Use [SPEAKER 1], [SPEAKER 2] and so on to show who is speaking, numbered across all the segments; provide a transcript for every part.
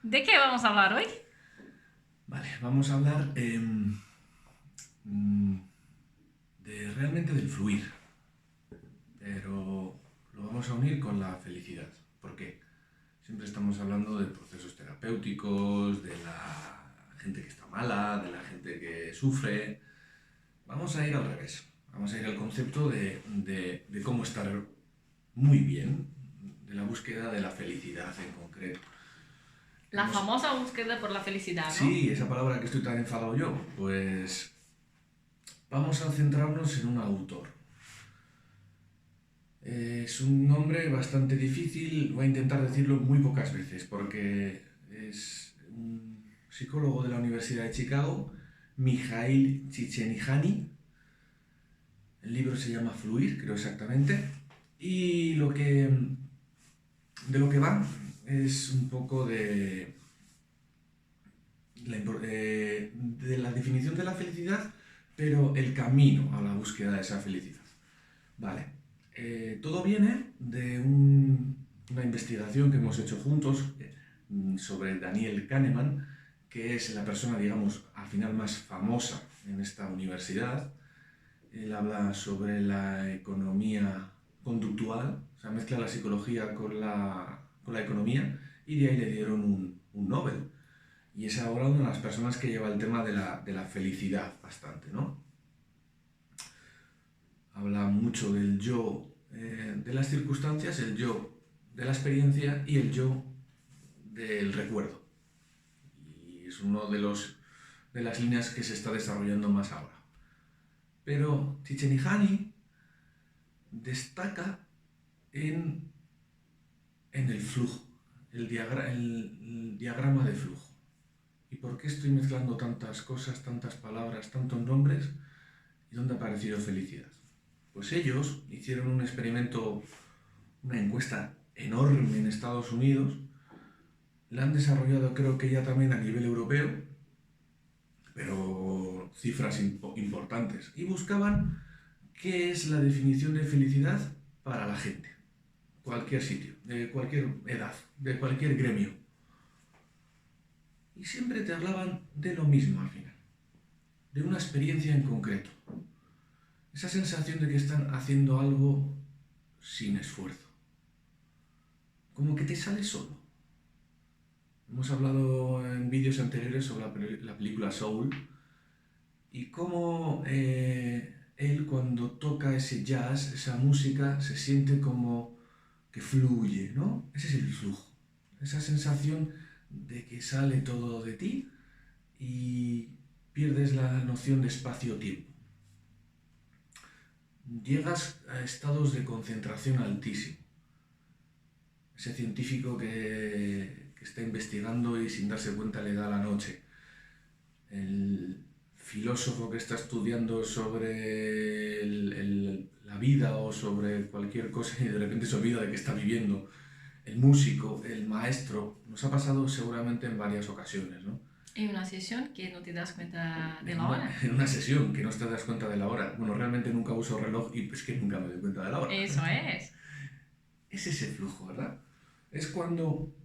[SPEAKER 1] ¿De qué vamos a hablar hoy?
[SPEAKER 2] Vale, vamos a hablar mm, realmente del fluir, pero lo vamos a unir con la felicidad. ¿Por qué? Siempre estamos hablando de procesos terapéuticos, de la gente que está mala, de la gente que sufre. Vamos a ir al revés. Vamos a ir al concepto de cómo estar muy bien, de la búsqueda de la felicidad en concreto.
[SPEAKER 1] La
[SPEAKER 2] Hemos,
[SPEAKER 1] famosa búsqueda por la felicidad, ¿no?
[SPEAKER 2] sí, esa palabra que estoy tan enfadado yo, pues vamos a centrarnos en un autor. Es un nombre bastante difícil, voy a intentar decirlo muy pocas veces, porque es un psicólogo de la Universidad de Chicago, Mijail Csikszentmihalyi. El libro se llama Fluir, creo exactamente, y de lo que va es un poco de la definición de la felicidad, pero el camino a la búsqueda de esa felicidad. Vale. Todo viene de una investigación que hemos hecho juntos sobre Daniel Kahneman, que es la persona, digamos, al final más famosa en esta universidad. Él habla sobre la economía conductual, o sea, mezcla la psicología con la economía, y de ahí le dieron un Nobel. Y es ahora una de las personas que lleva el tema de la felicidad bastante, ¿no? Habla mucho del yo de las circunstancias, el yo de la experiencia y el yo del recuerdo. Y es uno de las líneas que se está desarrollando más ahora. Pero Csikszentmihalyi destaca en el flujo, el diagrama de flujo. ¿Y por qué estoy mezclando tantas cosas, tantas palabras, tantos nombres? ¿Y dónde ha aparecido felicidad? Pues ellos hicieron un experimento, una encuesta enorme en Estados Unidos, la han desarrollado creo que ya también a nivel europeo, pero cifras importantes, y buscaban qué es la definición de felicidad para la gente, cualquier sitio, de cualquier edad, de cualquier gremio. Y siempre te hablaban de lo mismo al final, de una experiencia en concreto, esa sensación de que están haciendo algo sin esfuerzo, como que te sale solo. Hemos hablado en vídeos anteriores sobre la película Soul y cómo él cuando toca ese jazz, esa música, se siente como que fluye, ¿no? Ese es el flujo, esa sensación de que sale todo de ti y pierdes la noción de espacio-tiempo. Llegas a estados de concentración altísimo. Ese científico que está investigando y sin darse cuenta le da la noche. El filósofo que está estudiando sobre la vida o sobre cualquier cosa y de repente se olvida de que está viviendo. El músico, el maestro, nos ha pasado seguramente en varias ocasiones, ¿no?
[SPEAKER 1] En una sesión que no te das cuenta de
[SPEAKER 2] En
[SPEAKER 1] la
[SPEAKER 2] una,
[SPEAKER 1] hora.
[SPEAKER 2] en una sesión que no te das cuenta de la hora. Bueno, realmente nunca uso reloj y es que nunca me doy cuenta de la hora.
[SPEAKER 1] Eso es.
[SPEAKER 2] Es ese flujo, ¿verdad? Es cuando,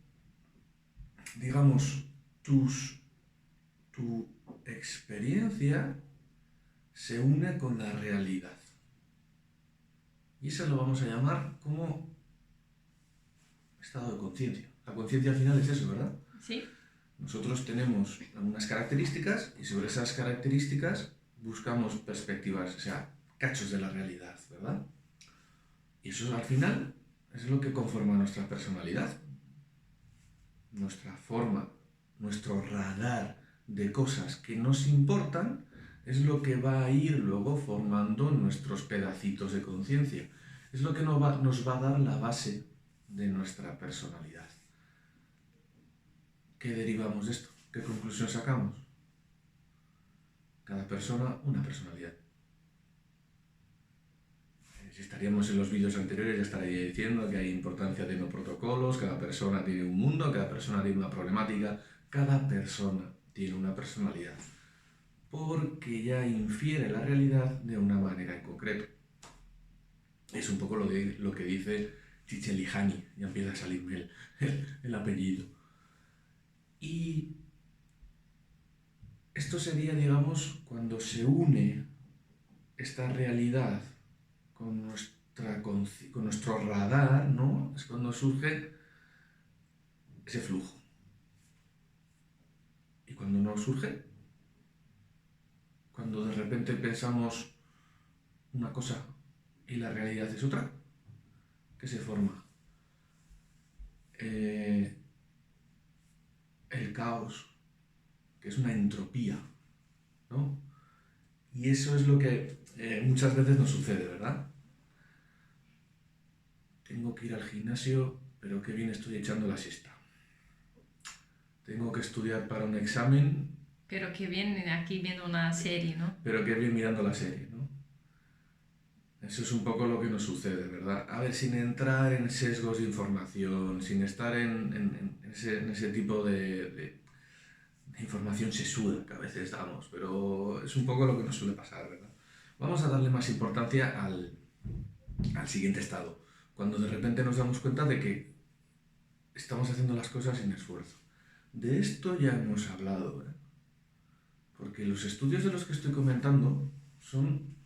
[SPEAKER 2] digamos, tu experiencia se une con la realidad. Y eso lo vamos a llamar como estado de conciencia. La conciencia al final es eso, ¿verdad?
[SPEAKER 1] Sí.
[SPEAKER 2] Nosotros tenemos algunas características y sobre esas características buscamos perspectivas, o sea, cachos de la realidad, ¿verdad? Y eso al final es lo que conforma nuestra personalidad, nuestra forma, nuestro radar de cosas que nos importan es lo que va a ir luego formando nuestros pedacitos de conciencia. Es lo que nos va a dar la base de nuestra personalidad. ¿Qué derivamos de esto? ¿Qué conclusión sacamos? Cada persona, una personalidad. Si estaríamos en los vídeos anteriores ya estaría diciendo que hay importancia de no protocolos, cada persona tiene un mundo, cada persona tiene una problemática, cada persona tiene una personalidad, porque ya infiere la realidad de una manera en concreto. Es un poco lo que dice Csikszentmihalyi, ya empieza a salirme el apellido. Y esto sería, digamos, cuando se une esta realidad con nuestro radar, ¿no? Es cuando surge ese flujo. Y cuando no surge, cuando de repente pensamos una cosa y la realidad es otra, ¿qué se forma? El caos, que es una entropía, ¿no? Y eso es lo que muchas veces nos sucede, ¿verdad? Tengo que ir al gimnasio, pero qué bien estoy echando la siesta. Tengo que estudiar para un examen.
[SPEAKER 1] Pero qué bien aquí viendo una serie, ¿no?
[SPEAKER 2] Pero qué bien mirando la serie, ¿no? Eso es un poco lo que nos sucede, ¿verdad? A ver, sin entrar en sesgos de información, sin estar en ese tipo de información sesuda que a veces damos, pero es un poco lo que nos suele pasar, ¿verdad? Vamos a darle más importancia al siguiente estado, cuando de repente nos damos cuenta de que estamos haciendo las cosas sin esfuerzo. De esto ya hemos hablado, ¿eh? Porque los estudios de los que estoy comentando son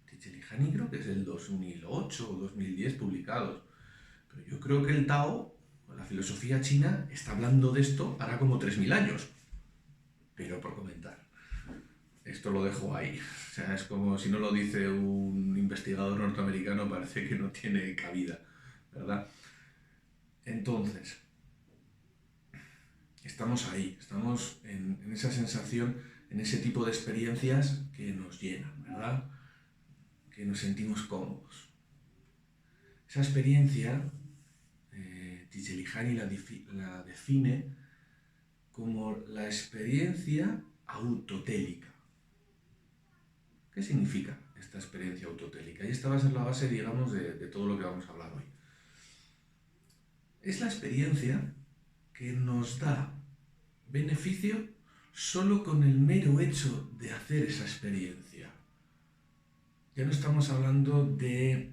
[SPEAKER 2] Csikszentmihalyi, creo que es del 2008 o 2010 publicados, pero yo creo que el Tao, la filosofía china, está hablando de esto hará como 3000 años, pero por comentar. Esto lo dejo ahí. O sea, es como si no lo dice un investigador norteamericano, parece que no tiene cabida, ¿verdad? Entonces, estamos ahí, estamos en esa sensación, en ese tipo de experiencias que nos llenan, ¿verdad? Que nos sentimos cómodos. Esa experiencia, Csikszentmihalyi la define como la experiencia autotélica. ¿Qué significa esta experiencia autotélica? Y esta va a ser la base, digamos, de todo lo que vamos a hablar hoy. Es la experiencia que nos da beneficio solo con el mero hecho de hacer esa experiencia. Ya no estamos hablando de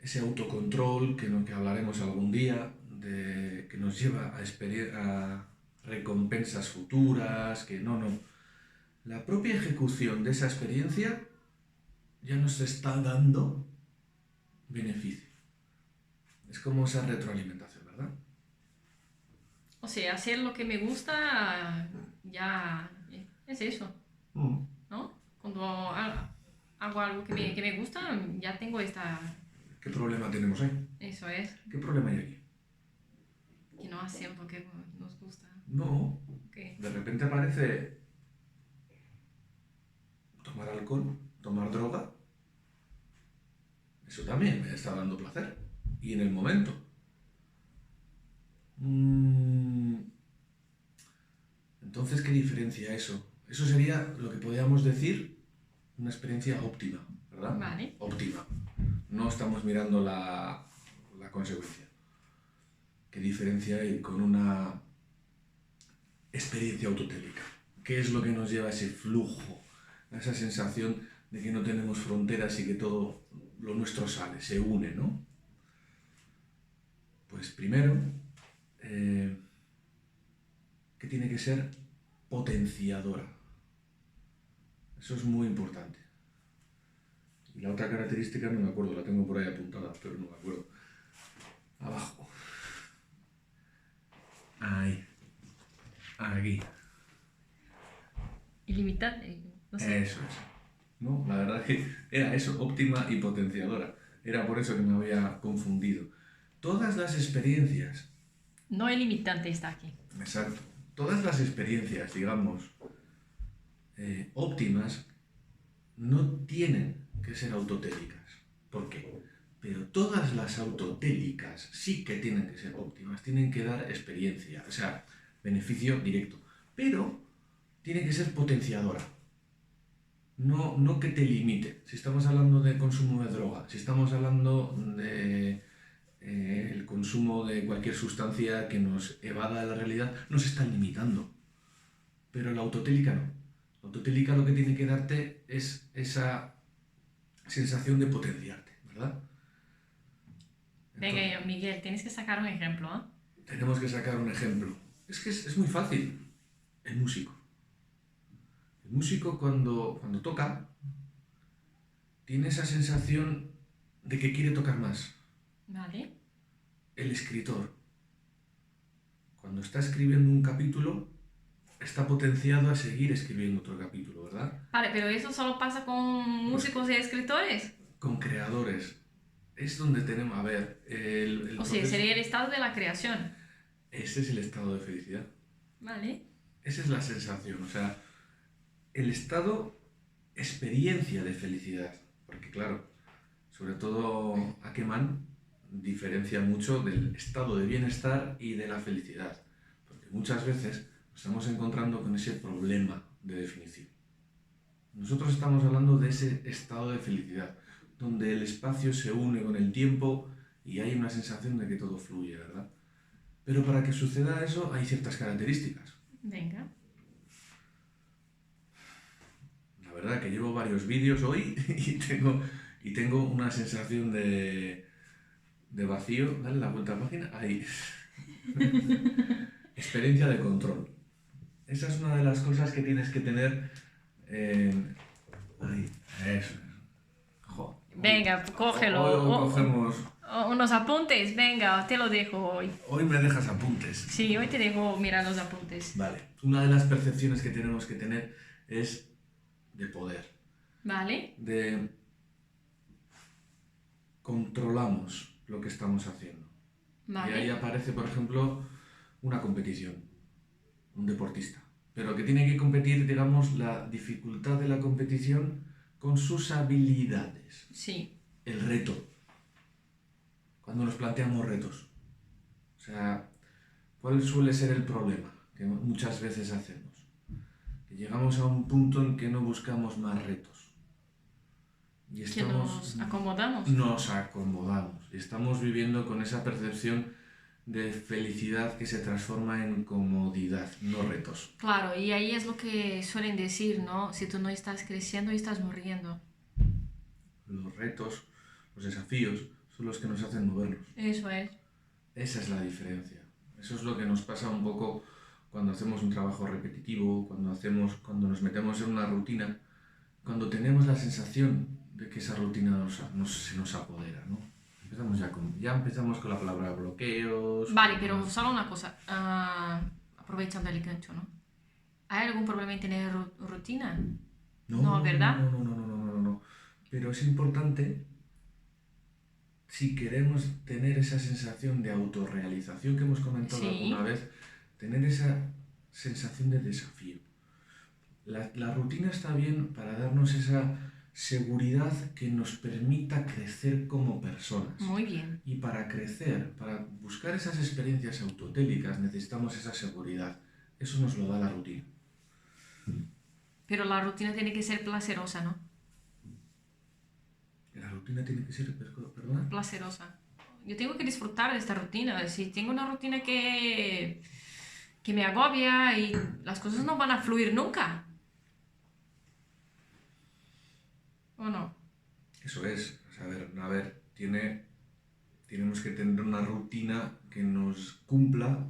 [SPEAKER 2] ese autocontrol que hablaremos algún día, que nos lleva a recompensas futuras, que no. La propia ejecución de esa experiencia ya nos está dando beneficio. Es como esa retroalimentación, ¿verdad?
[SPEAKER 1] O sea, hacer lo que me gusta ya es eso, ¿no? Cuando hago algo que me gusta, ya tengo esta...
[SPEAKER 2] ¿Qué problema tenemos ahí?
[SPEAKER 1] Eso es,
[SPEAKER 2] ¿Qué problema hay aquí?
[SPEAKER 1] que no hacemos lo que nos gusta.
[SPEAKER 2] No,
[SPEAKER 1] ¿Qué?
[SPEAKER 2] de repente aparece tomar alcohol, tomar droga. Eso también me está dando placer. Y en el momento. Entonces, ¿qué diferencia eso? Eso sería lo que podríamos decir una experiencia óptima, ¿verdad?
[SPEAKER 1] Vale.
[SPEAKER 2] Óptima. No estamos mirando la consecuencia. ¿Qué diferencia hay con una experiencia autotélica? ¿Qué es lo que nos lleva a ese flujo, a esa sensación de que no tenemos fronteras y que todo lo nuestro sale, se une, ¿no? Pues primero, que tiene que ser potenciadora. Eso es muy importante. Y la otra característica no me acuerdo, la tengo por ahí apuntada, pero no me acuerdo. Abajo. Ahí. Aquí.
[SPEAKER 1] Ilimitante, no sé.
[SPEAKER 2] Eso es. No, la verdad es que era eso, óptima y potenciadora. Era por eso que me había confundido. Todas las experiencias...
[SPEAKER 1] No ilimitante está aquí.
[SPEAKER 2] Exacto. Todas las experiencias, digamos, óptimas, no tienen que ser autotélicas. ¿Por qué? Pero todas las autotélicas sí que tienen que ser óptimas, tienen que dar experiencia, o sea, beneficio directo. Pero tiene que ser potenciadora. No que te limite. Si estamos hablando de consumo de droga, si estamos hablando de el consumo de cualquier sustancia que nos evada de la realidad, nos están limitando. Pero la autotélica no. La autotélica lo que tiene que darte es esa sensación de potenciarte, ¿verdad?
[SPEAKER 1] Venga, Miguel, tienes que sacar un ejemplo, ¿eh?
[SPEAKER 2] tenemos que sacar un ejemplo. Es que es muy fácil. El músico. El músico cuando toca, tiene esa sensación de que quiere tocar más.
[SPEAKER 1] Vale.
[SPEAKER 2] El escritor, cuando está escribiendo un capítulo, está potenciado a seguir escribiendo otro capítulo, ¿verdad?
[SPEAKER 1] Vale, pero eso solo pasa con músicos y escritores.
[SPEAKER 2] Con creadores. Es donde tenemos, a ver,
[SPEAKER 1] O sea, sería el estado de la creación.
[SPEAKER 2] Ese es el estado de felicidad.
[SPEAKER 1] Vale.
[SPEAKER 2] Esa es la sensación, o sea, el estado experiencia de felicidad. Porque claro, sobre todo Ackermann diferencia mucho del estado de bienestar y de la felicidad. Porque muchas veces nos estamos encontrando con ese problema de definición. Nosotros estamos hablando de ese estado de felicidad, donde el espacio se une con el tiempo y hay una sensación de que todo fluye, ¿verdad? Pero para que suceda eso hay ciertas características.
[SPEAKER 1] Venga.
[SPEAKER 2] La verdad que llevo varios vídeos hoy y tengo una sensación de vacío. Dale la vuelta a la página. Ahí. Experiencia de control. Esa es una de las cosas que tienes que tener. Ahí. Eso. Jo.
[SPEAKER 1] Venga, cógelo.
[SPEAKER 2] Hoy cogemos.
[SPEAKER 1] Unos apuntes, venga, te lo dejo hoy.
[SPEAKER 2] Hoy me dejas apuntes.
[SPEAKER 1] Sí, hoy te dejo mirar los apuntes.
[SPEAKER 2] Vale. Una de las percepciones que tenemos que tener es de poder.
[SPEAKER 1] Vale.
[SPEAKER 2] De controlamos lo que estamos haciendo.
[SPEAKER 1] Vale.
[SPEAKER 2] Y ahí aparece, por ejemplo, una competición, un deportista. Pero que tiene que competir, digamos, la dificultad de la competición con sus habilidades.
[SPEAKER 1] Sí.
[SPEAKER 2] El reto. Cuando nos planteamos retos. O sea, ¿cuál suele ser el problema que muchas veces hacemos? Que llegamos a un punto en que no buscamos más retos. Y
[SPEAKER 1] nos acomodamos.
[SPEAKER 2] Nos acomodamos. Y estamos viviendo con esa percepción de felicidad que se transforma en comodidad, no retos.
[SPEAKER 1] Claro, y ahí es lo que suelen decir, ¿no? Si tú no estás creciendo, estás muriendo.
[SPEAKER 2] Los retos, los desafíos, son los que nos hacen movernos.
[SPEAKER 1] Eso es.
[SPEAKER 2] Esa es la diferencia. Eso es lo que nos pasa un poco cuando hacemos un trabajo repetitivo, cuando nos metemos en una rutina, cuando tenemos la sensación de que esa rutina se nos apodera, ¿no? Ya empezamos con la palabra bloqueos.
[SPEAKER 1] Vale, pero solo una cosa, aprovechando el gancho, ¿no? ¿Hay algún problema en tener rutina? No, ¿verdad?
[SPEAKER 2] No. Pero es importante, si queremos tener esa sensación de autorrealización que hemos comentado alguna vez, tener esa sensación de desafío. La rutina está bien para darnos esa seguridad que nos permita crecer como personas.
[SPEAKER 1] Muy bien.
[SPEAKER 2] Y para crecer, para buscar esas experiencias autotélicas, necesitamos esa seguridad. Eso nos lo da la rutina.
[SPEAKER 1] Pero la rutina tiene que ser placerosa, ¿no?
[SPEAKER 2] La rutina tiene que ser, ¿perdona?
[SPEAKER 1] Placerosa. Yo tengo que disfrutar de esta rutina. Si tengo una rutina que me agobia y las cosas no van a fluir nunca. ¿O no?
[SPEAKER 2] Eso es. A ver, tenemos que tener una rutina que nos cumpla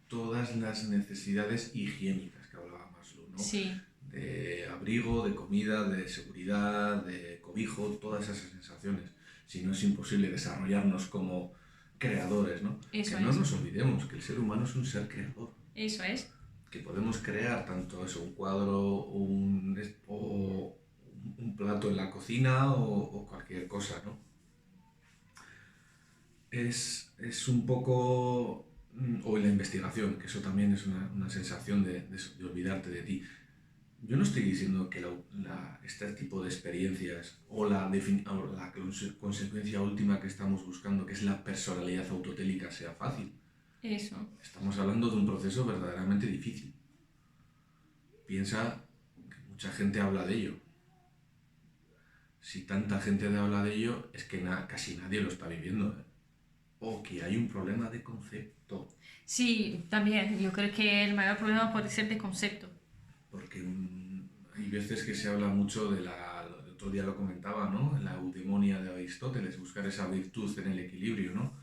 [SPEAKER 2] todas las necesidades higiénicas que hablaba Maslow, ¿no?
[SPEAKER 1] Sí.
[SPEAKER 2] De abrigo, de comida, de seguridad, de cobijo, todas esas sensaciones. Si no, es imposible desarrollarnos como creadores, ¿no?
[SPEAKER 1] Eso
[SPEAKER 2] que no nos olvidemos que el ser humano es un ser creador.
[SPEAKER 1] Eso es.
[SPEAKER 2] Que podemos crear tanto eso, un cuadro o un plato en la cocina o cualquier cosa, ¿no? Es un poco... O en la investigación, que eso también es una sensación de olvidarte de ti. Yo no estoy diciendo que este tipo de experiencias o la consecuencia última que estamos buscando, que es la personalidad autotélica, sea fácil.
[SPEAKER 1] Eso.
[SPEAKER 2] Estamos hablando de un proceso verdaderamente difícil. Piensa que mucha gente habla de ello. Si tanta gente habla de ello, es que casi nadie lo está viviendo, ¿eh? O que hay un problema de concepto.
[SPEAKER 1] Sí, también. Yo creo que el mayor problema puede ser de concepto.
[SPEAKER 2] Porque hay veces que se habla mucho el otro día lo comentaba, ¿no? La eudemonia de Aristóteles, buscar esa virtud en el equilibrio, ¿no?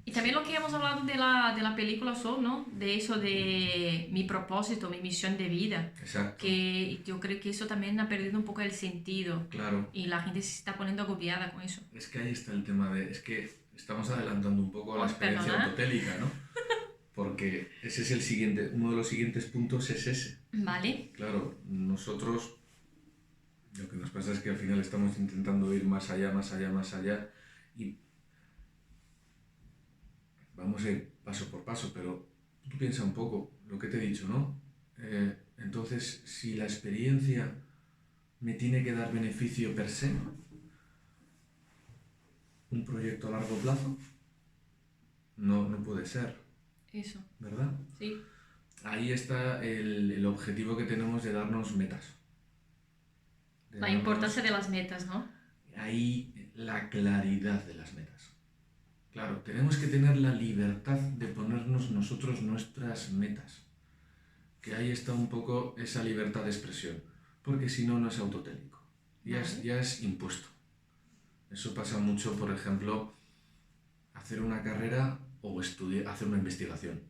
[SPEAKER 1] Y Y también lo que hemos hablado de la película Soul, ¿no? De eso de mi propósito, mi misión de vida.
[SPEAKER 2] Exacto.
[SPEAKER 1] Que yo creo que eso también ha perdido un poco el sentido.
[SPEAKER 2] Claro.
[SPEAKER 1] Y la gente se está poniendo agobiada con eso.
[SPEAKER 2] Es que ahí está el tema de... Es que estamos adelantando un poco la experiencia
[SPEAKER 1] perdona.
[SPEAKER 2] autotélica, ¿no? Porque ese es el siguiente... Uno de los siguientes puntos es ese.
[SPEAKER 1] Vale.
[SPEAKER 2] Claro, nosotros... Lo que nos pasa es que al final estamos intentando ir más allá, más allá, más allá. Y vamos a ir paso por paso, pero tú piensa un poco lo que te he dicho, ¿no? Entonces, si la experiencia me tiene que dar beneficio per se, un proyecto a largo plazo, no puede ser.
[SPEAKER 1] Eso.
[SPEAKER 2] ¿Verdad?
[SPEAKER 1] Sí.
[SPEAKER 2] Ahí está el objetivo que tenemos de darnos metas.
[SPEAKER 1] La importancia de las metas, ¿no?
[SPEAKER 2] Ahí la claridad de las metas. Claro, tenemos que tener la libertad de ponernos nosotros nuestras metas. Que ahí está un poco esa libertad de expresión. Porque si no, no es autotélico. Ya es impuesto. Eso pasa mucho, por ejemplo, hacer una carrera o hacer una investigación.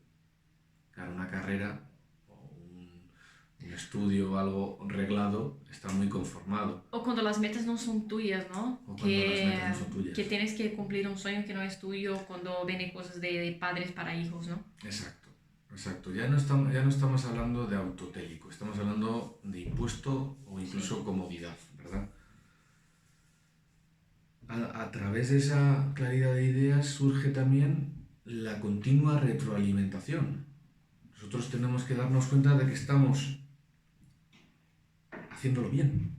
[SPEAKER 2] Claro, una carrera o un estudio o algo reglado está muy conformado.
[SPEAKER 1] O cuando las metas no son tuyas, ¿no?
[SPEAKER 2] O cuando las metas no son tuyas.
[SPEAKER 1] Que tienes que cumplir un sueño que no es tuyo cuando vienen cosas de padres para hijos, ¿no?
[SPEAKER 2] Exacto. Ya no estamos hablando de autotélico, estamos hablando de impuesto o incluso comodidad, ¿verdad? A través de esa claridad de ideas surge también la continua retroalimentación. Nosotros tenemos que darnos cuenta de que estamos haciéndolo bien.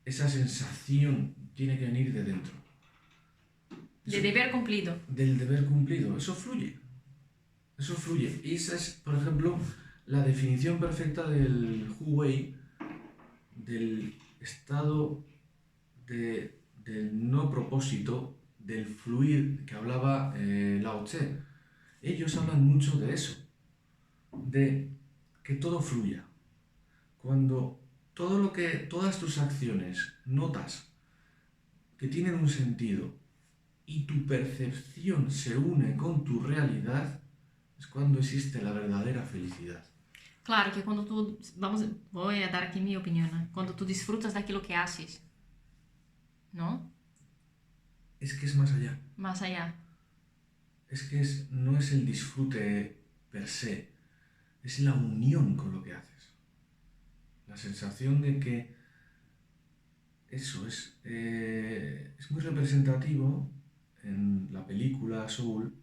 [SPEAKER 2] Esa sensación tiene que venir de dentro.
[SPEAKER 1] De deber cumplido.
[SPEAKER 2] Del deber cumplido. Eso fluye. Y esa es, por ejemplo, la definición perfecta del Hu Wei, del estado del no propósito, del fluir que hablaba Lao Tse. Ellos hablan mucho de eso, de que todo fluya. Cuando todas tus acciones notas que tienen un sentido y tu percepción se une con tu realidad, es cuando existe la verdadera felicidad.
[SPEAKER 1] Claro, que cuando tú, voy a dar aquí mi opinión, ¿no? Cuando tú disfrutas de aquello que haces, ¿no?
[SPEAKER 2] Es que es más allá.
[SPEAKER 1] Más allá.
[SPEAKER 2] Es que no es el disfrute per se, es la unión con lo que haces. La sensación de que eso es muy representativo en la película Soul,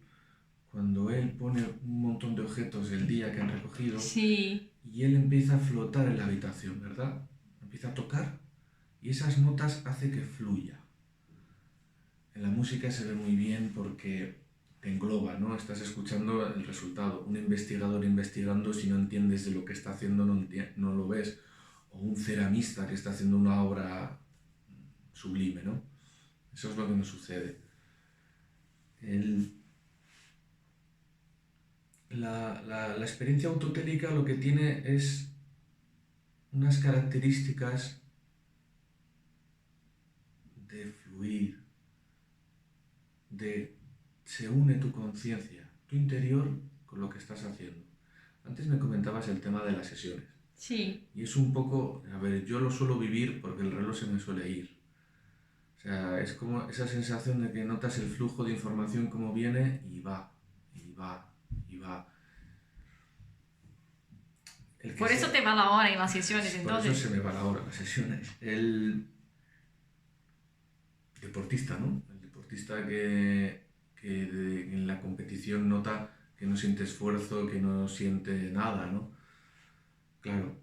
[SPEAKER 2] cuando él pone un montón de objetos del día que han recogido.
[SPEAKER 1] Sí.
[SPEAKER 2] Y él empieza a flotar en la habitación, ¿verdad? Empieza a tocar y esas notas hace que fluya. En la música se ve muy bien porque te engloba, ¿no? Estás escuchando el resultado. Un investigador investigando, si no entiendes de lo que está haciendo, no lo ves. O un ceramista que está haciendo una obra sublime, ¿no? Eso es lo que nos sucede. La experiencia autotélica lo que tiene es unas características de fluir, se une tu conciencia, tu interior con lo que estás haciendo. Antes me comentabas el tema de las sesiones.
[SPEAKER 1] Sí.
[SPEAKER 2] Y es un poco, yo lo suelo vivir porque el reloj se me suele ir. O sea, es como esa sensación de que notas el flujo de información como viene y va.
[SPEAKER 1] Por eso te va la hora en las sesiones, entonces.
[SPEAKER 2] Por eso se me va la hora en las sesiones. El deportista, ¿no? El deportista que en la competición nota que no siente esfuerzo, que no siente nada, ¿no? Claro.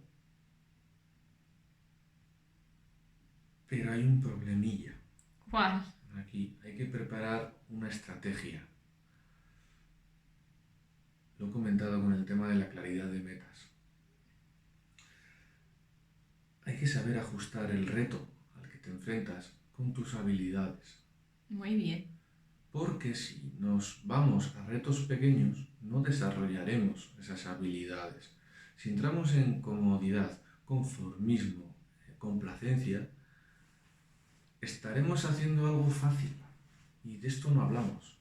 [SPEAKER 2] Pero hay un problemilla.
[SPEAKER 1] ¿Cuál?
[SPEAKER 2] Aquí hay que preparar una estrategia. Lo he comentado con el tema de la claridad de metas. Hay que saber ajustar el reto al que te enfrentas con tus habilidades.
[SPEAKER 1] Muy bien.
[SPEAKER 2] Porque si nos vamos a retos pequeños, no desarrollaremos esas habilidades. Si entramos en comodidad, conformismo, complacencia, estaremos haciendo algo fácil. Y de esto no hablamos.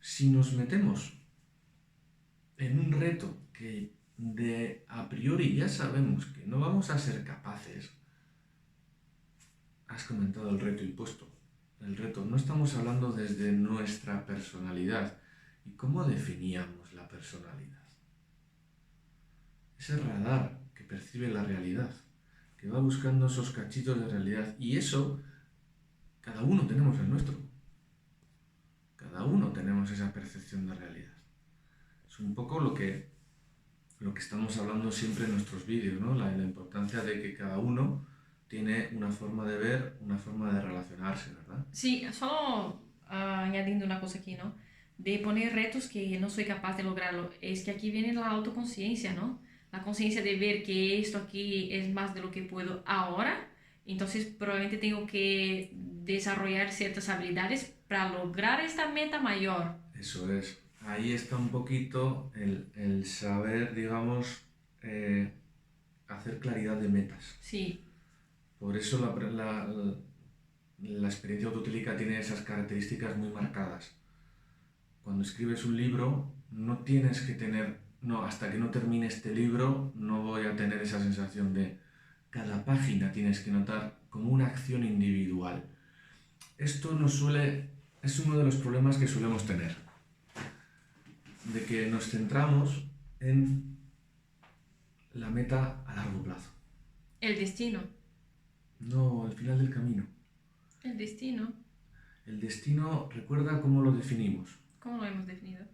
[SPEAKER 2] si nos metemos en un reto que de a priori ya sabemos que no vamos a ser capaces, has comentado el reto impuesto. El reto, no estamos hablando desde nuestra personalidad. ¿Y cómo definíamos la personalidad? Ese radar que percibe la realidad, que va buscando esos cachitos de realidad. Y eso, cada uno tenemos el nuestro. Cada uno tenemos esa percepción de realidad. Es un poco lo que estamos hablando siempre en nuestros vídeos, ¿no? La importancia de que cada uno tiene una forma de ver, una forma de relacionarse, ¿verdad?
[SPEAKER 1] Sí, solo añadiendo una cosa aquí, ¿no? De poner retos que no soy capaz de lograrlo. Es que aquí viene la autoconciencia, ¿no? La conciencia de ver que esto aquí es más de lo que puedo ahora. Entonces probablemente tengo que desarrollar ciertas habilidades para lograr esta meta mayor.
[SPEAKER 2] Eso es. Ahí está un poquito el saber, digamos, hacer claridad de metas.
[SPEAKER 1] Sí.
[SPEAKER 2] Por eso la experiencia autotélica tiene esas características muy marcadas. Cuando escribes un libro, no tienes que tener, no, hasta que no termine este libro, no voy a tener esa sensación de cada página tienes que notar como una acción individual. Esto es uno de los problemas que solemos tener, de que nos centramos en la meta a largo plazo.
[SPEAKER 1] El destino.
[SPEAKER 2] No, al final del camino.
[SPEAKER 1] El destino.
[SPEAKER 2] El destino, recuerda cómo lo definimos.
[SPEAKER 1] ¿Cómo lo hemos definido?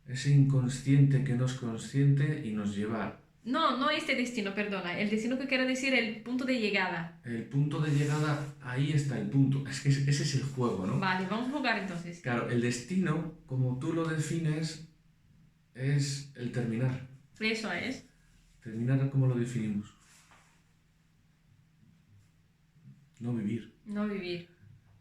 [SPEAKER 2] Ese inconsciente que no es consciente y nos lleva...
[SPEAKER 1] No este destino, perdona. El destino que quiero decir, el punto de llegada.
[SPEAKER 2] El punto de llegada, ahí está el punto. Es que ese es el juego, ¿no?
[SPEAKER 1] Vale, vamos a jugar entonces.
[SPEAKER 2] Claro, el destino, como tú lo defines, es el terminar.
[SPEAKER 1] Eso es.
[SPEAKER 2] Terminar como lo definimos. No vivir.
[SPEAKER 1] No vivir.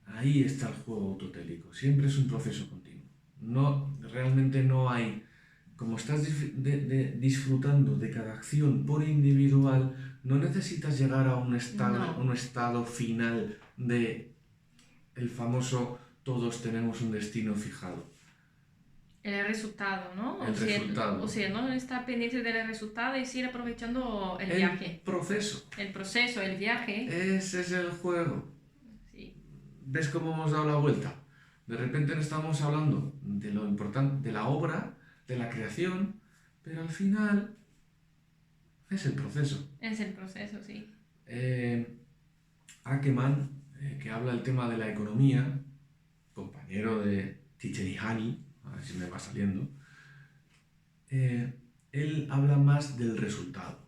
[SPEAKER 2] Ahí está el juego autotélico. Siempre es un proceso continuo. Realmente no hay... Como estás disfrutando de cada acción por individual, no necesitas llegar a un estado final de el famoso todos tenemos un destino fijado.
[SPEAKER 1] El resultado, ¿no?
[SPEAKER 2] Resultado.
[SPEAKER 1] O sea, no estar pendiente del resultado y ir aprovechando el viaje.
[SPEAKER 2] El proceso.
[SPEAKER 1] El proceso, el viaje.
[SPEAKER 2] Ese es el juego.
[SPEAKER 1] Sí.
[SPEAKER 2] ¿Ves cómo hemos dado la vuelta? De repente no estamos hablando de lo importante, de la obra, de la creación, pero al final es el proceso.
[SPEAKER 1] Es el proceso, sí.
[SPEAKER 2] Ackerman, que habla del tema de la economía, compañero de Csikszentmihalyi, a ver si me va saliendo, él habla más del resultado.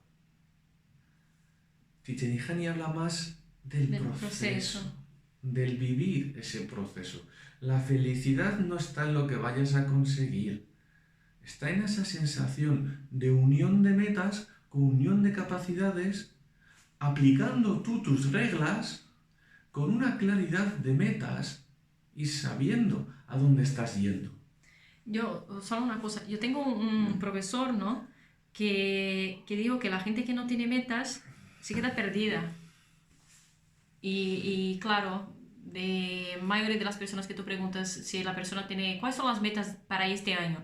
[SPEAKER 2] Csikszentmihalyi habla más del proceso, del vivir ese proceso. La felicidad no está en lo que vayas a conseguir, está en esa sensación de unión de metas con unión de capacidades, aplicando tú tus reglas con una claridad de metas y sabiendo a dónde estás yendo.
[SPEAKER 1] Yo, solo una cosa, yo tengo un profesor, ¿no? Que dijo que la gente que no tiene metas se queda perdida. Y claro, de mayoría de las personas que tú preguntas si la persona tiene, ¿cuáles son las metas para este año?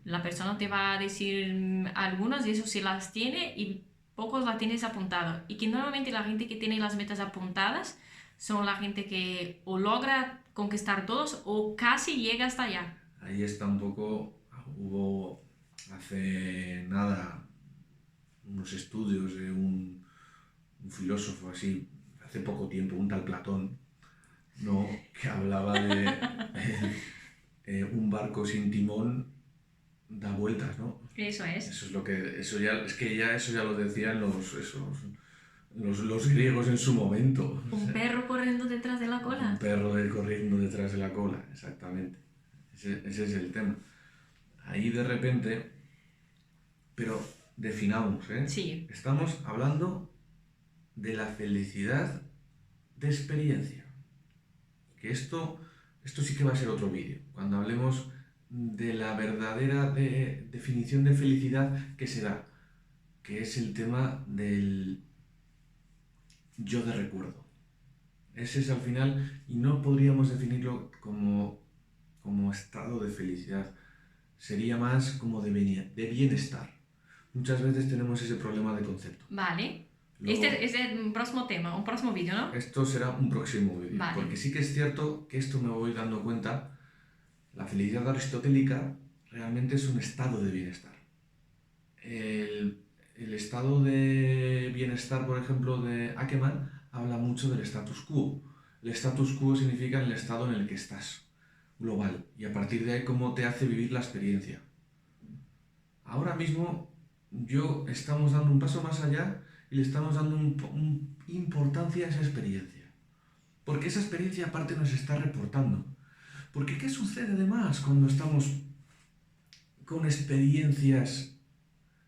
[SPEAKER 1] La persona te va a decir algunas y eso sí las tiene y pocos las tienes apuntadas. Y que normalmente la gente que tiene las metas apuntadas son la gente que o logra conquistar todos o casi llega hasta allá.
[SPEAKER 2] Ahí está un poco, hubo hace nada unos estudios de un filósofo así, hace poco tiempo, un tal Platón, ¿no? Que hablaba de un barco sin timón da vueltas, ¿no?
[SPEAKER 1] Eso es.
[SPEAKER 2] Eso ya lo decían los griegos en su momento.
[SPEAKER 1] Un perro corriendo detrás de la cola.
[SPEAKER 2] Un perro corriendo detrás de la cola, exactamente. Ese es el tema. Ahí de repente, pero definamos, ¿eh?
[SPEAKER 1] Sí.
[SPEAKER 2] Estamos hablando de la felicidad de experiencia. Que esto sí que va a ser otro vídeo. Cuando hablemos de la verdadera definición de felicidad que se da, que es el tema del yo de recuerdo. Ese es al final, y no podríamos definirlo como como estado de felicidad. Sería más como de bienestar. Muchas veces tenemos ese problema de concepto.
[SPEAKER 1] Vale.
[SPEAKER 2] Luego,
[SPEAKER 1] Este es el próximo tema, un próximo vídeo, ¿no?
[SPEAKER 2] esto será un próximo vídeo.
[SPEAKER 1] Vale.
[SPEAKER 2] Porque sí que es cierto que esto me voy dando cuenta, la felicidad aristotélica realmente es un estado de bienestar. El estado de bienestar, por ejemplo, de Ackermann, habla mucho del status quo. El status quo significa el estado en el que estás, global, y a partir de ahí cómo te hace vivir la experiencia. Ahora mismo estamos dando un paso más allá y le estamos dando importancia a esa experiencia. Porque esa experiencia aparte nos está reportando. Porque ¿qué sucede además cuando estamos con experiencias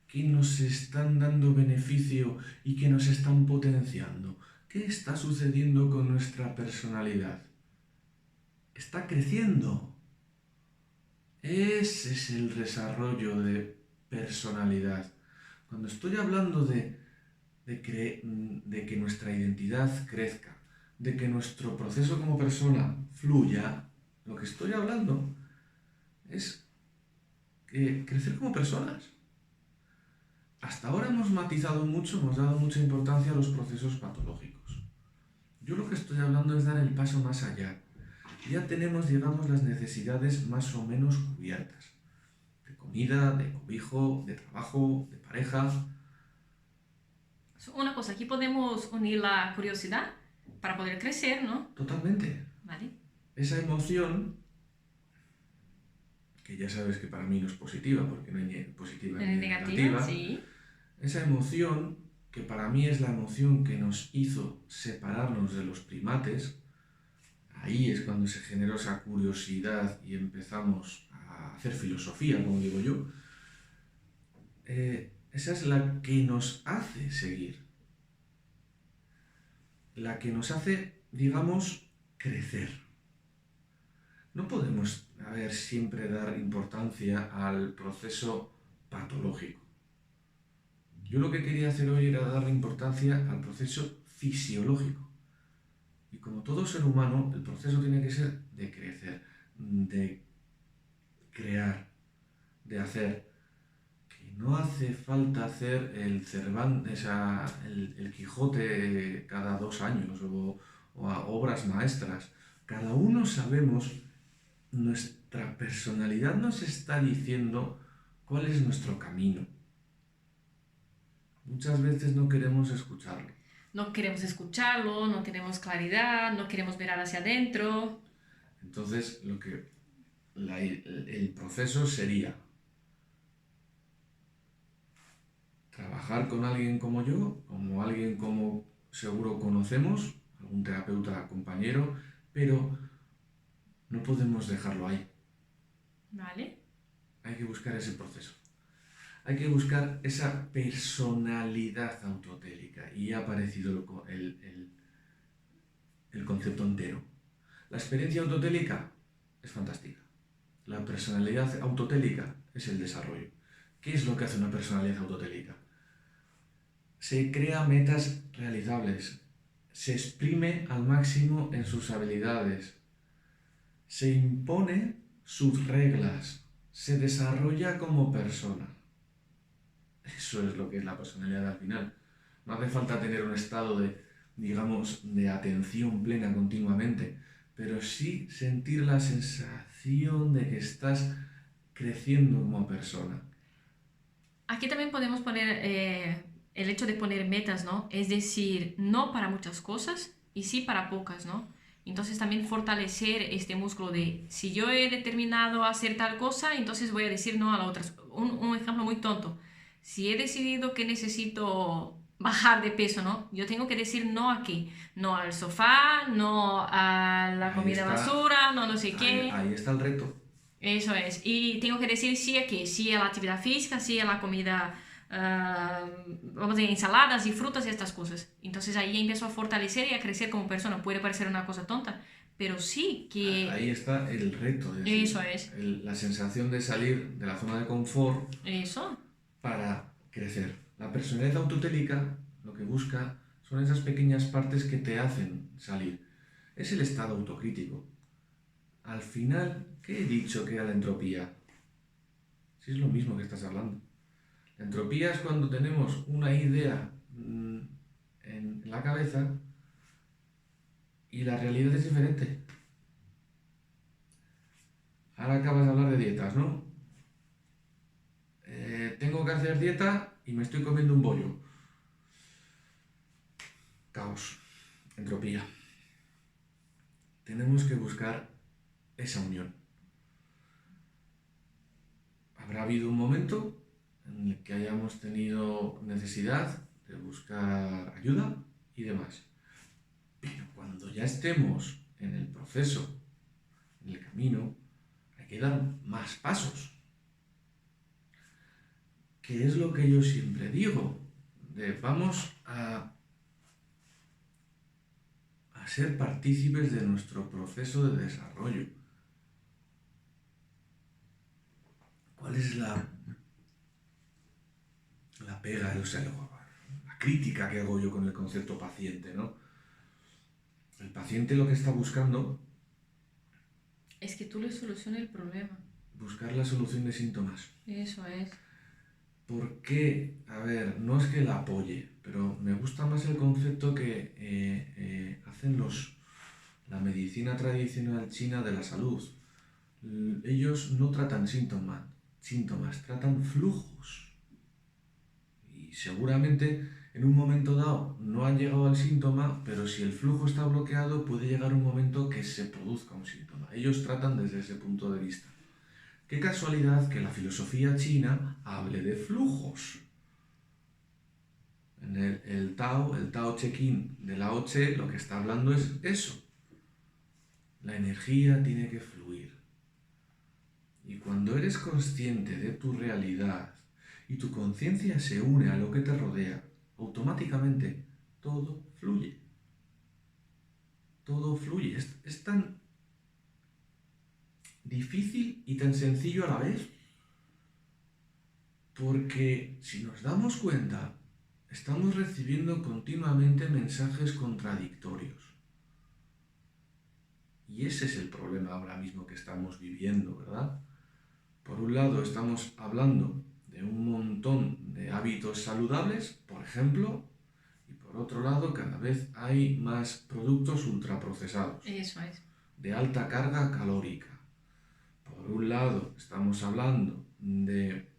[SPEAKER 2] que nos están dando beneficio y que nos están potenciando? ¿Qué está sucediendo con nuestra personalidad? Está creciendo. Ese es el desarrollo de personalidad. Cuando estoy hablando de que nuestra identidad crezca, de que nuestro proceso como persona fluya, lo que estoy hablando es crecer como personas. Hasta ahora hemos matizado mucho, hemos dado mucha importancia a los procesos patológicos. Yo lo que estoy hablando es dar el paso más allá. Ya tenemos, digamos, las necesidades más o menos cubiertas. De comida, de cobijo, de trabajo, de pareja.
[SPEAKER 1] Una cosa, aquí podemos unir la curiosidad para poder crecer, ¿no?
[SPEAKER 2] Totalmente.
[SPEAKER 1] Vale.
[SPEAKER 2] Esa emoción, que ya sabes que para mí no es positiva, porque no hay ni positiva ni negativa,
[SPEAKER 1] sí.
[SPEAKER 2] Esa emoción, que para mí es la emoción que nos hizo separarnos de los primates, ahí es cuando se generó esa curiosidad y empezamos a hacer filosofía, como digo yo. Esa es la que nos hace seguir. La que nos hace, digamos, crecer. No podemos, siempre dar importancia al proceso patológico. Yo lo que quería hacer hoy era darle importancia al proceso fisiológico. Y como todo ser humano, el proceso tiene que ser de crecer, de crear, de hacer. Que no hace falta hacer el Cervantes, el Quijote cada 2 años o a obras maestras. Cada uno sabemos, nuestra personalidad nos está diciendo cuál es nuestro camino. Muchas veces no queremos escucharlo.
[SPEAKER 1] No queremos escucharlo, no tenemos claridad, no queremos mirar hacia adentro.
[SPEAKER 2] Entonces, el proceso sería trabajar con alguien como yo, como alguien como seguro conocemos, algún terapeuta compañero, pero no podemos dejarlo ahí.
[SPEAKER 1] Vale.
[SPEAKER 2] Hay que buscar ese proceso. Hay que buscar esa personalidad autotélica y ha aparecido el concepto entero. La experiencia autotélica es fantástica. La personalidad autotélica es el desarrollo. ¿Qué es lo que hace una personalidad autotélica? Se crea metas realizables, se exprime al máximo en sus habilidades, se impone sus reglas, se desarrolla como persona. Eso es lo que es la personalidad al final. No hace falta tener un estado de atención plena continuamente, pero sí sentir la sensación de que estás creciendo como persona.
[SPEAKER 1] Aquí también podemos poner el hecho de poner metas, ¿no? Es decir, no para muchas cosas y sí para pocas, ¿no? Entonces también fortalecer este músculo de si yo he determinado hacer tal cosa, entonces voy a decir no a la otra. Un ejemplo muy tonto. Si he decidido que necesito bajar de peso, ¿no? Yo tengo que decir no a qué. No al sofá, no a la comida basura, no sé qué.
[SPEAKER 2] Ahí está el reto.
[SPEAKER 1] Eso es. Y tengo que decir sí a qué. Sí a la actividad física, sí a la comida, vamos a decir, ensaladas y frutas y estas cosas. Entonces ahí empiezo a fortalecer y a crecer como persona. Puede parecer una cosa tonta, pero sí que...
[SPEAKER 2] Ahí está el reto.
[SPEAKER 1] Eso es.
[SPEAKER 2] La sensación de salir de la zona de confort.
[SPEAKER 1] Eso.
[SPEAKER 2] Para crecer. La personalidad autotélica lo que busca son esas pequeñas partes que te hacen salir. Es el estado autocrítico. al final, ¿qué he dicho que era la entropía? Si es lo mismo que estás hablando. La entropía es cuando tenemos una idea en la cabeza y la realidad es diferente. Ahora acabas de hablar de dietas, ¿no? Tengo que hacer dieta y me estoy comiendo un bollo. Caos, entropía. Tenemos que buscar esa unión. Habrá habido un momento en el que hayamos tenido necesidad de buscar ayuda y demás. Pero cuando ya estemos en el proceso, en el camino, hay que dar más pasos. Que es lo que yo siempre digo, vamos a ser partícipes de nuestro proceso de desarrollo. ¿Cuál es la pega, o sea, la crítica que hago yo con el concepto paciente, ¿no? El paciente lo que está buscando
[SPEAKER 1] es que tú le soluciones el problema.
[SPEAKER 2] Buscar la solución de síntomas.
[SPEAKER 1] Eso es.
[SPEAKER 2] Porque, a ver, no es que la apoye, pero me gusta más el concepto que hacen la medicina tradicional china de la salud. Ellos no tratan síntomas, tratan flujos. Y seguramente en un momento dado no han llegado al síntoma, pero si el flujo está bloqueado puede llegar un momento que se produzca un síntoma. Ellos tratan desde ese punto de vista. Qué casualidad que la filosofía china hable de flujos. En el Tao Te Ching de Lao Tse, lo que está hablando es eso. La energía tiene que fluir. Y cuando eres consciente de tu realidad y tu conciencia se une a lo que te rodea, automáticamente todo fluye. Todo fluye. Es tan difícil y tan sencillo a la vez. Porque si nos damos cuenta, estamos recibiendo continuamente mensajes contradictorios. Y ese es el problema ahora mismo que estamos viviendo, ¿verdad? Por un lado estamos hablando de un montón de hábitos saludables, por ejemplo, y por otro lado cada vez hay más productos ultraprocesados.
[SPEAKER 1] Eso es.
[SPEAKER 2] De alta carga calórica. Por un lado estamos hablando de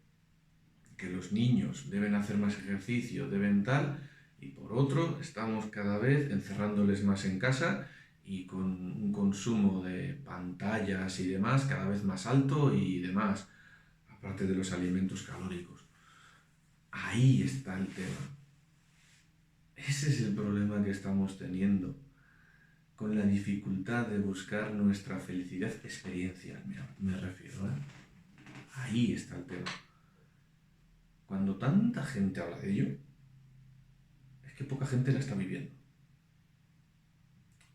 [SPEAKER 2] que los niños deben hacer más ejercicio, deben tal, y por otro estamos cada vez encerrándoles más en casa y con un consumo de pantallas y demás cada vez más alto y demás, aparte de los alimentos calóricos. Ahí está el tema. Ese es el problema que estamos teniendo con la dificultad de buscar nuestra felicidad experiencial, me refiero, ¿eh? Ahí está el tema. Cuando tanta gente habla de ello, es que poca gente la está viviendo.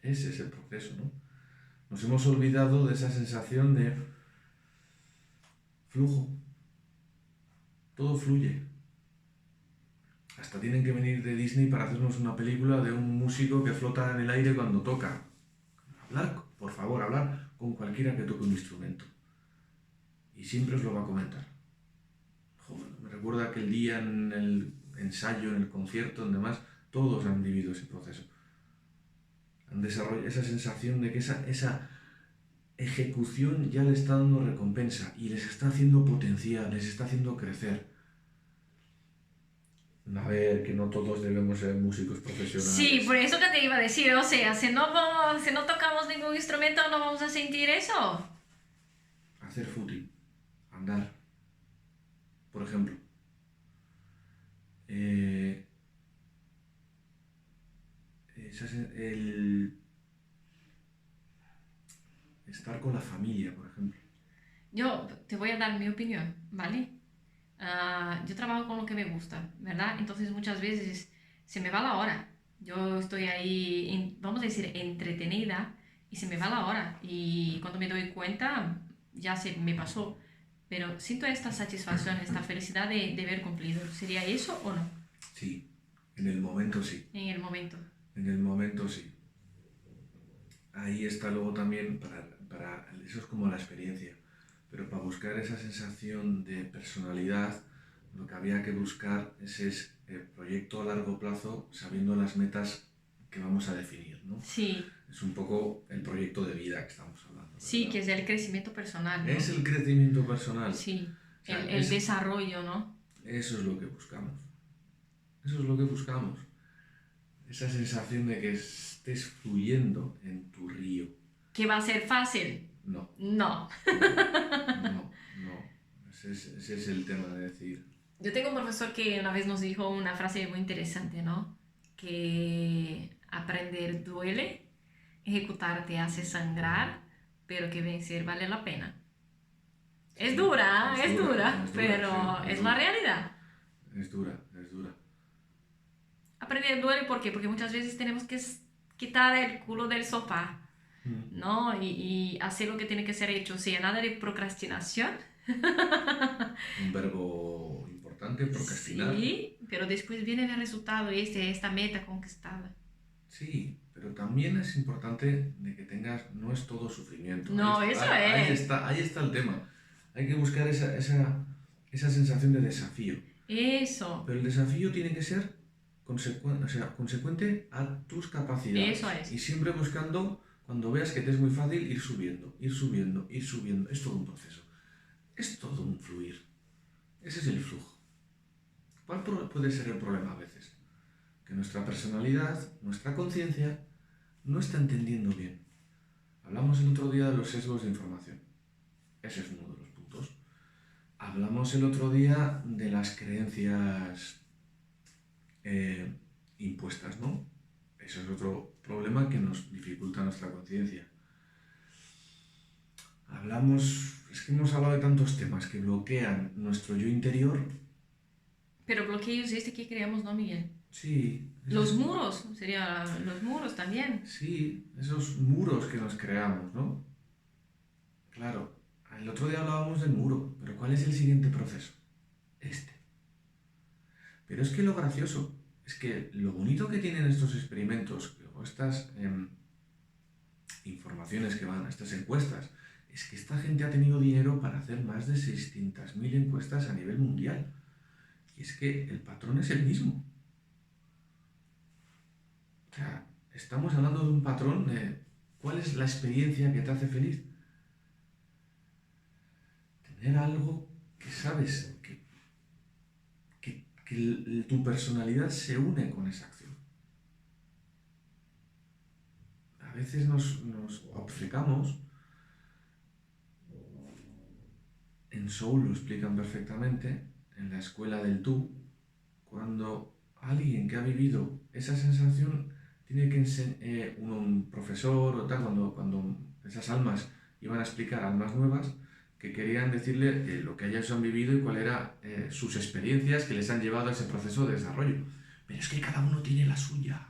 [SPEAKER 2] Ese es el proceso, ¿no? Nos hemos olvidado de esa sensación de flujo. Todo fluye. Hasta tienen que venir de Disney para hacernos una película de un músico que flota en el aire cuando toca. Por favor, hablar con cualquiera que toque un instrumento. Y siempre os lo va a comentar. Joder, me recuerda aquel día en el ensayo, en el concierto, en demás, todos han vivido ese proceso. Han desarrollado esa sensación de que esa ejecución ya le está dando recompensa y les está haciendo potenciar, les está haciendo crecer. A ver, que no todos debemos ser músicos profesionales.
[SPEAKER 1] Sí, por eso que te iba a decir, o sea, si no tocamos ningún instrumento, ¿no vamos a sentir eso?
[SPEAKER 2] Hacer footing, andar, por ejemplo. El estar con la familia, por ejemplo.
[SPEAKER 1] Yo te voy a dar mi opinión, ¿vale? Yo trabajo con lo que me gusta, ¿verdad? Entonces muchas veces se me va la hora. Yo estoy ahí, vamos a decir, entretenida y se me va la hora. Y cuando me doy cuenta, ya se me pasó. Pero siento esta satisfacción, esta felicidad de ver cumplido. ¿Sería eso o no?
[SPEAKER 2] Sí, en el momento sí.
[SPEAKER 1] En el momento.
[SPEAKER 2] En el momento sí. Ahí está luego también, eso es como la experiencia. Pero para buscar esa sensación de personalidad, lo que había que buscar es ese proyecto a largo plazo, sabiendo las metas que vamos a definir, ¿no?
[SPEAKER 1] Sí.
[SPEAKER 2] Es un poco el proyecto de vida que estamos hablando, ¿verdad?
[SPEAKER 1] Sí, que es el crecimiento personal, ¿no?
[SPEAKER 2] Es el crecimiento personal.
[SPEAKER 1] Sí,
[SPEAKER 2] O sea,
[SPEAKER 1] el desarrollo, ¿no?
[SPEAKER 2] Eso es lo que buscamos. Eso es lo que buscamos. Esa sensación de que estés fluyendo en tu río.
[SPEAKER 1] ¿Que va a ser fácil?
[SPEAKER 2] No.
[SPEAKER 1] No.
[SPEAKER 2] No. Ese es el tema de decir.
[SPEAKER 1] Yo tengo un profesor que una vez nos dijo una frase muy interesante, ¿no? Que aprender duele, ejecutar te hace sangrar, pero que vencer vale la pena. Es dura, pero
[SPEAKER 2] sí,
[SPEAKER 1] es la realidad.
[SPEAKER 2] Es dura.
[SPEAKER 1] Aprender duele, ¿por qué? Porque muchas veces tenemos que quitar el culo del sofá, ¿no? Y hacer lo que tiene que ser hecho. O sea, nada de procrastinación.
[SPEAKER 2] Un verbo importante, procrastinar.
[SPEAKER 1] Sí, pero después viene el resultado, esta meta conquistada.
[SPEAKER 2] Sí, pero también es importante de que tengas, no es todo sufrimiento.
[SPEAKER 1] No, eso es.
[SPEAKER 2] Ahí está el tema. Hay que buscar esa sensación de desafío.
[SPEAKER 1] Eso.
[SPEAKER 2] Pero el desafío tiene que ser consecuente a tus capacidades.
[SPEAKER 1] Eso es.
[SPEAKER 2] Y siempre buscando, cuando veas que te es muy fácil, ir subiendo. Es todo un proceso. Es todo un fluir. Ese es el flujo. ¿Cuál puede ser el problema a veces? Que nuestra personalidad, nuestra conciencia, no está entendiendo bien. Hablamos el otro día de los sesgos de información. Ese es uno de los puntos. Hablamos el otro día de las creencias impuestas, ¿no? Eso es otro problema que nos dificulta nuestra conciencia. Es que hemos hablado de tantos temas que bloquean nuestro yo interior.
[SPEAKER 1] Pero bloqueos que creamos, ¿no, Miguel?
[SPEAKER 2] Sí.
[SPEAKER 1] Los muros, serían los muros también.
[SPEAKER 2] Sí, esos muros que nos creamos, ¿no? Claro, el otro día hablábamos del muro, pero ¿cuál es el siguiente proceso? Pero es que lo gracioso es que lo bonito que tienen estos experimentos o estas informaciones que van, estas encuestas, es que esta gente ha tenido dinero para hacer más de 600.000 encuestas a nivel mundial. Y es que el patrón es el mismo. O sea, estamos hablando de un patrón de cuál es la experiencia que te hace feliz. Tener algo que sabes, que tu personalidad se une con esa acción. A veces nos obcecamos. En Soul lo explican perfectamente, en la escuela del tú, cuando alguien que ha vivido esa sensación tiene que enseñar, un profesor o tal, cuando esas almas iban a explicar almas nuevas, que querían decirle lo que ellos han vivido y cuáles eran sus experiencias que les han llevado a ese proceso de desarrollo. Pero es que cada uno tiene la suya.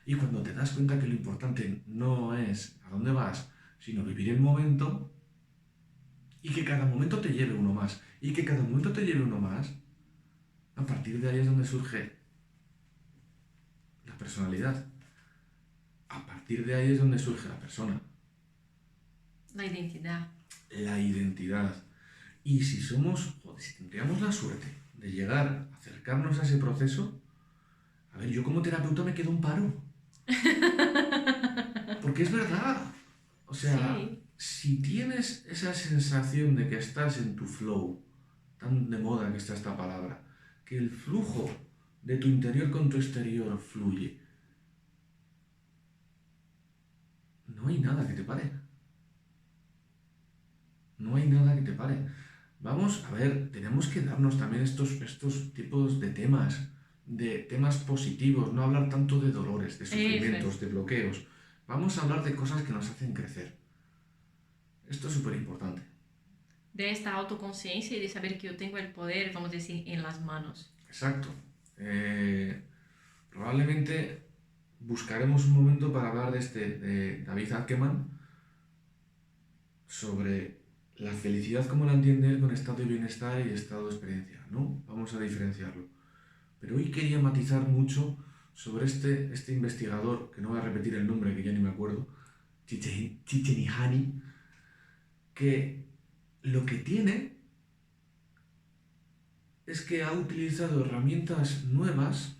[SPEAKER 2] Y cuando te das cuenta que lo importante no es a dónde vas, sino vivir el momento, y que cada momento te lleve uno más, a partir de ahí es donde surge la personalidad. A partir de ahí es donde surge la persona.
[SPEAKER 1] La identidad.
[SPEAKER 2] Y si tendríamos la suerte de llegar, acercarnos a ese proceso, a ver, yo como terapeuta me quedo un paro. Porque es verdad. O sea, sí. Si tienes esa sensación de que estás en tu flow, tan de moda que está esta palabra, que el flujo de tu interior con tu exterior fluye, no hay nada que te pare. Vamos a ver, tenemos que darnos también estos tipos de temas positivos, no hablar tanto de dolores, de sufrimientos, de bloqueos. Vamos a hablar de cosas que nos hacen crecer. Esto es súper importante.
[SPEAKER 1] De esta autoconciencia y de saber que yo tengo el poder, vamos a decir, en las manos.
[SPEAKER 2] Exacto. Probablemente buscaremos un momento para hablar de David Ackerman sobre la felicidad como la entiende él con estado de bienestar y estado de experiencia, ¿no? Vamos a diferenciarlo. Pero hoy quería matizar mucho sobre este investigador, que no voy a repetir el nombre, que ya ni me acuerdo, Csikszentmihalyi, que lo que tiene es que ha utilizado herramientas nuevas,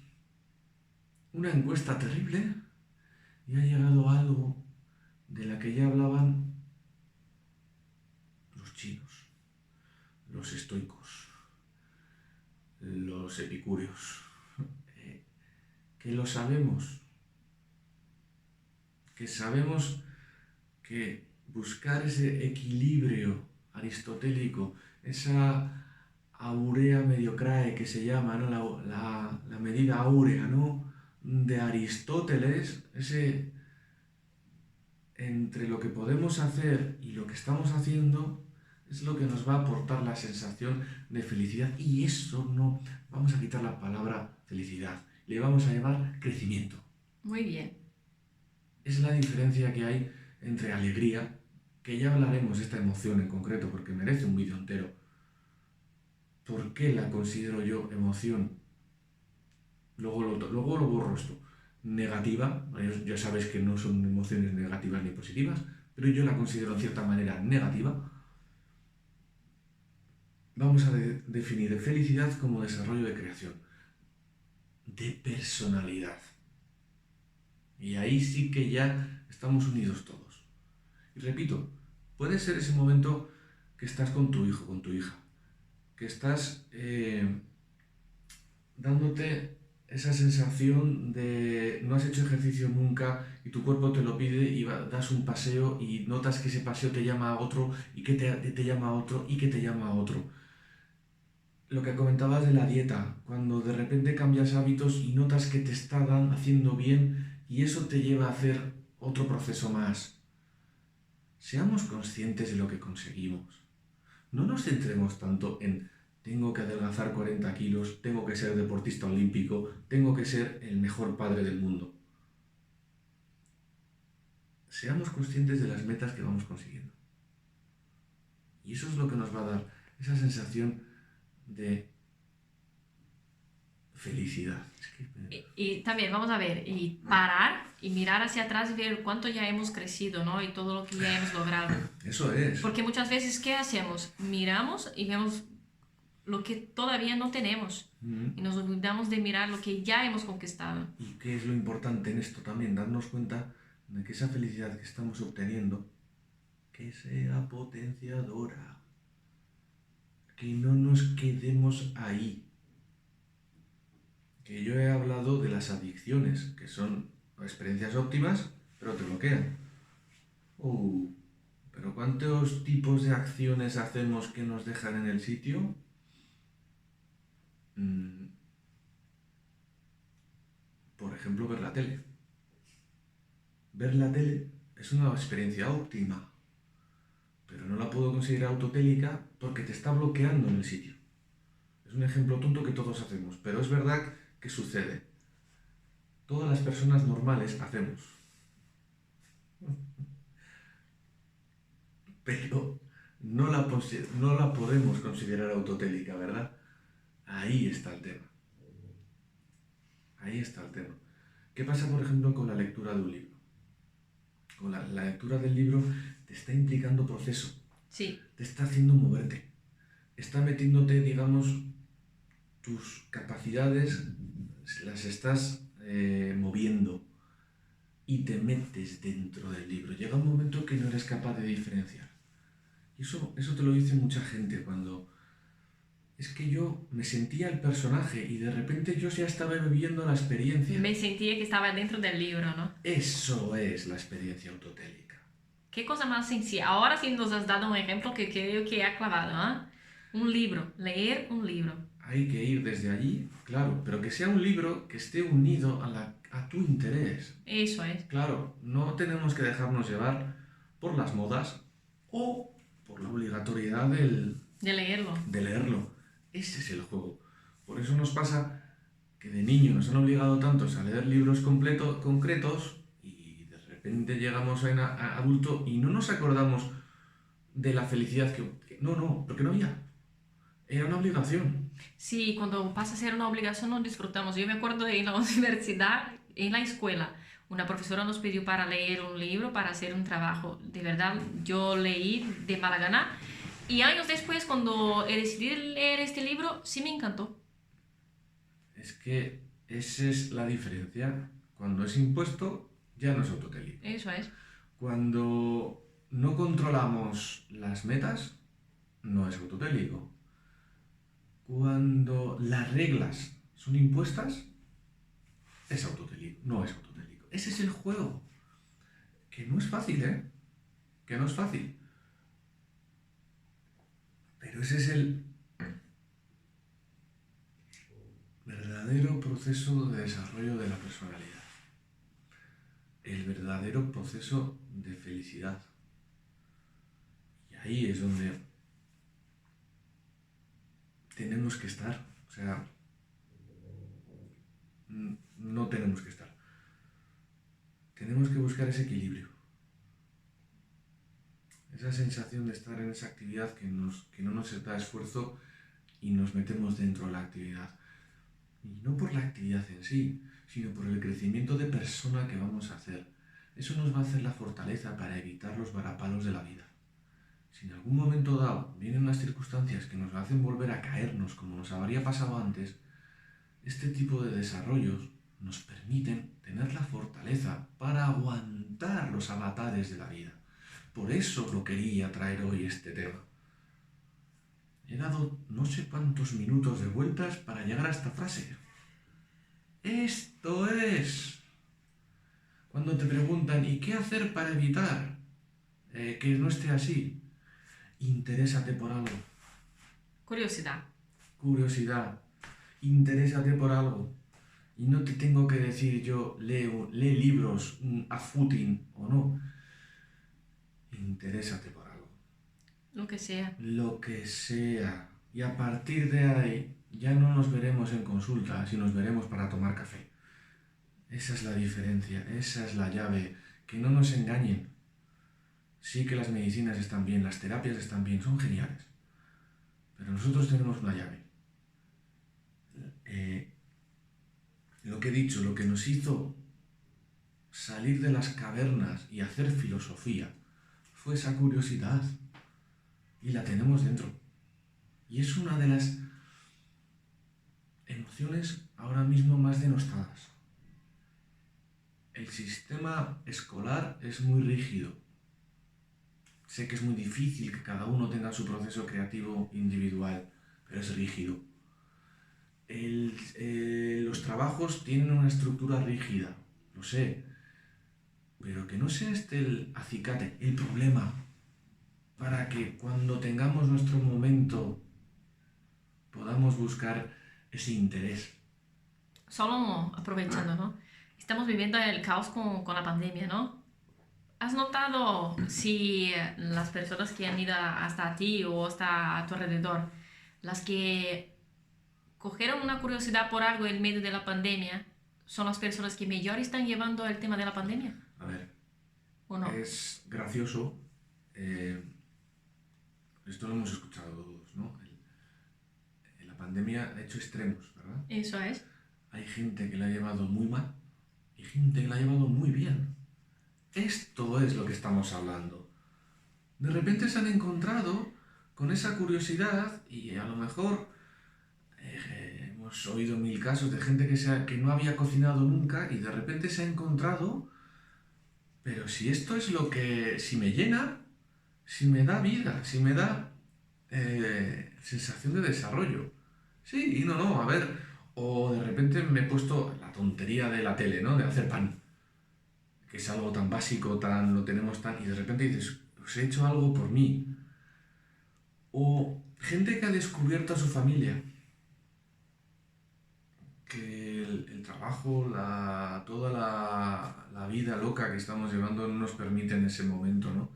[SPEAKER 2] una encuesta terrible, y ha llegado a algo de la que ya hablaban los chinos, los estoicos, los epicúreos, que lo sabemos, que sabemos que buscar ese equilibrio aristotélico, esa aurea mediocrae que se llama, ¿no? la medida áurea, ¿no? De Aristóteles, ese entre lo que podemos hacer y lo que estamos haciendo es lo que nos va a aportar la sensación de felicidad, y eso no, vamos a quitar la palabra felicidad, le vamos a llamar crecimiento.
[SPEAKER 1] Muy bien.
[SPEAKER 2] Es la diferencia que hay entre alegría, que ya hablaremos de esta emoción en concreto porque merece un vídeo entero. ¿Por qué la considero yo emoción? Luego lo borro esto. Negativa, ya sabes que no son emociones negativas ni positivas, pero yo la considero en cierta manera negativa. Vamos a definir felicidad como desarrollo de creación, de personalidad. Y ahí sí que ya estamos unidos todos. Y repito, puede ser ese momento que estás con tu hijo, con tu hija, que estás dándote esa sensación de no has hecho ejercicio nunca y tu cuerpo te lo pide y das un paseo y notas que ese paseo te llama a otro y que te llama a otro y que te llama a otro. Lo que comentabas de la dieta, cuando de repente cambias hábitos y notas que te está haciendo bien y eso te lleva a hacer otro proceso más. Seamos conscientes de lo que conseguimos. No nos centremos tanto en tengo que adelgazar 40 kilos, tengo que ser deportista olímpico, tengo que ser el mejor padre del mundo. Seamos conscientes de las metas que vamos consiguiendo. Y eso es lo que nos va a dar esa sensación de felicidad.
[SPEAKER 1] Y también vamos a ver, y parar y mirar hacia atrás y ver cuánto ya hemos crecido, ¿no? Y todo lo que ya hemos logrado.
[SPEAKER 2] Eso es.
[SPEAKER 1] Porque muchas veces, ¿qué hacemos? Miramos y vemos lo que todavía no tenemos. Y nos olvidamos de mirar lo que ya hemos conquistado.
[SPEAKER 2] ¿Y qué es lo importante en esto también? Darnos cuenta de que esa felicidad que estamos obteniendo, que sea potenciadora. Que no nos quedemos ahí. Que yo he hablado de las adicciones, que son experiencias óptimas, pero te bloquean. Pero ¿cuántos tipos de acciones hacemos que nos dejan en el sitio? Por ejemplo, ver la tele. Ver la tele es una experiencia óptima, pero no la puedo considerar autotélica porque te está bloqueando en el sitio. Es un ejemplo tonto que todos hacemos, pero es verdad que sucede. Todas las personas normales hacemos. Pero no la podemos considerar autotélica, ¿verdad? Ahí está el tema. Ahí está el tema. ¿Qué pasa, por ejemplo, con la lectura de un libro? Con la lectura del libro te está implicando proceso.
[SPEAKER 1] Sí.
[SPEAKER 2] Te está haciendo moverte. Está metiéndote, digamos, tus capacidades, las estás moviendo y te metes dentro del libro. Llega un momento que no eres capaz de diferenciar. Y eso te lo dice mucha gente cuando... Es que yo me sentía el personaje y de repente yo ya estaba viviendo la experiencia.
[SPEAKER 1] Me sentía que estaba dentro del libro, ¿no?
[SPEAKER 2] Eso es la experiencia autotélica.
[SPEAKER 1] Qué cosa más sencilla. Ahora sí nos has dado un ejemplo que creo que ha clavado, ¿eh? Un libro, leer un libro.
[SPEAKER 2] Hay que ir desde allí, claro, pero que sea un libro que esté unido a tu interés.
[SPEAKER 1] Eso es.
[SPEAKER 2] Claro, no tenemos que dejarnos llevar por las modas o por la obligatoriedad de leerlo. Ese es el juego. Por eso nos pasa que de niño nos han obligado tantos a leer libros concretos y de repente llegamos a adulto y no nos acordamos de la felicidad que... No, porque no había. Era una obligación.
[SPEAKER 1] Sí, cuando pasa a ser una obligación no disfrutamos. Yo me acuerdo en la universidad, en la escuela, una profesora nos pidió para leer un libro, para hacer un trabajo. De verdad, yo leí de mala gana. Y años después, cuando decidí leer este libro, sí me encantó.
[SPEAKER 2] Es que esa es la diferencia. Cuando es impuesto, ya no es autotélico.
[SPEAKER 1] Eso es.
[SPEAKER 2] Cuando no controlamos las metas, no es autotélico. Cuando las reglas son impuestas, es autotélico, no es autotélico. Ese es el juego. Que no es fácil, ¿eh? Que no es fácil. Pero ese es el verdadero proceso de desarrollo de la personalidad. El verdadero proceso de felicidad. Y ahí es donde tenemos que estar. O sea, no tenemos que estar. Tenemos que buscar ese equilibrio. Esa sensación de estar en esa actividad que no nos da esfuerzo y nos metemos dentro de la actividad. Y no por la actividad en sí, sino por el crecimiento de persona que vamos a hacer. Eso nos va a hacer la fortaleza para evitar los varapalos de la vida. Si en algún momento dado vienen las circunstancias que nos hacen volver a caernos como nos habría pasado antes, este tipo de desarrollos nos permiten tener la fortaleza para aguantar los avatares de la vida. Por eso lo quería traer hoy este tema. He dado no sé cuántos minutos de vueltas para llegar a esta frase. Esto es. Cuando te preguntan, ¿y qué hacer para evitar que no esté así? Interésate por algo.
[SPEAKER 1] Curiosidad.
[SPEAKER 2] Curiosidad. Interésate por algo. Y no te tengo que decir yo, lee libros a footing o no. Interésate por algo.
[SPEAKER 1] Lo que sea.
[SPEAKER 2] Lo que sea. Y a partir de ahí ya no nos veremos en consulta, sino nos veremos para tomar café. Esa es la diferencia, esa es la llave. Que no nos engañen. Sí que las medicinas están bien, las terapias están bien, son geniales. Pero nosotros tenemos una llave. Lo que he dicho, lo que nos hizo salir de las cavernas y hacer filosofía fue esa curiosidad. Y la tenemos dentro. Y es una de las emociones ahora mismo más denostadas. El sistema escolar es muy rígido. Sé que es muy difícil que cada uno tenga su proceso creativo individual, pero es rígido. Los trabajos tienen una estructura rígida, lo sé, pero que no sea este el acicate, el problema, para que cuando tengamos nuestro momento podamos buscar ese interés.
[SPEAKER 1] Solo aprovechando, ¿no? Estamos viviendo el caos con la pandemia, ¿no? ¿Has notado si las personas que han ido hasta ti o hasta a tu alrededor, las que cogieron una curiosidad por algo en medio de la pandemia, son las personas que mejor están llevando el tema de la pandemia?
[SPEAKER 2] A ver,
[SPEAKER 1] ¿o no?
[SPEAKER 2] Es gracioso. Esto lo hemos escuchado todos, ¿no? La pandemia ha hecho extremos, ¿verdad?
[SPEAKER 1] Eso es.
[SPEAKER 2] Hay gente que la ha llevado muy mal y gente que la ha llevado muy bien. Esto es lo que estamos hablando. De repente se han encontrado con esa curiosidad y a lo mejor hemos oído 1000 casos de gente que no había cocinado nunca y de repente se ha encontrado, pero si esto es lo que, si me llena, si me da vida, si me da sensación de desarrollo. Sí, y no, a ver, o de repente me he puesto la tontería de la tele, ¿no? De hacer pan, que es algo tan básico, lo tenemos tan, y de repente dices, os he hecho algo por mí. O gente que ha descubierto a su familia, que el trabajo, toda la vida loca que estamos llevando no nos permite en ese momento, ¿no?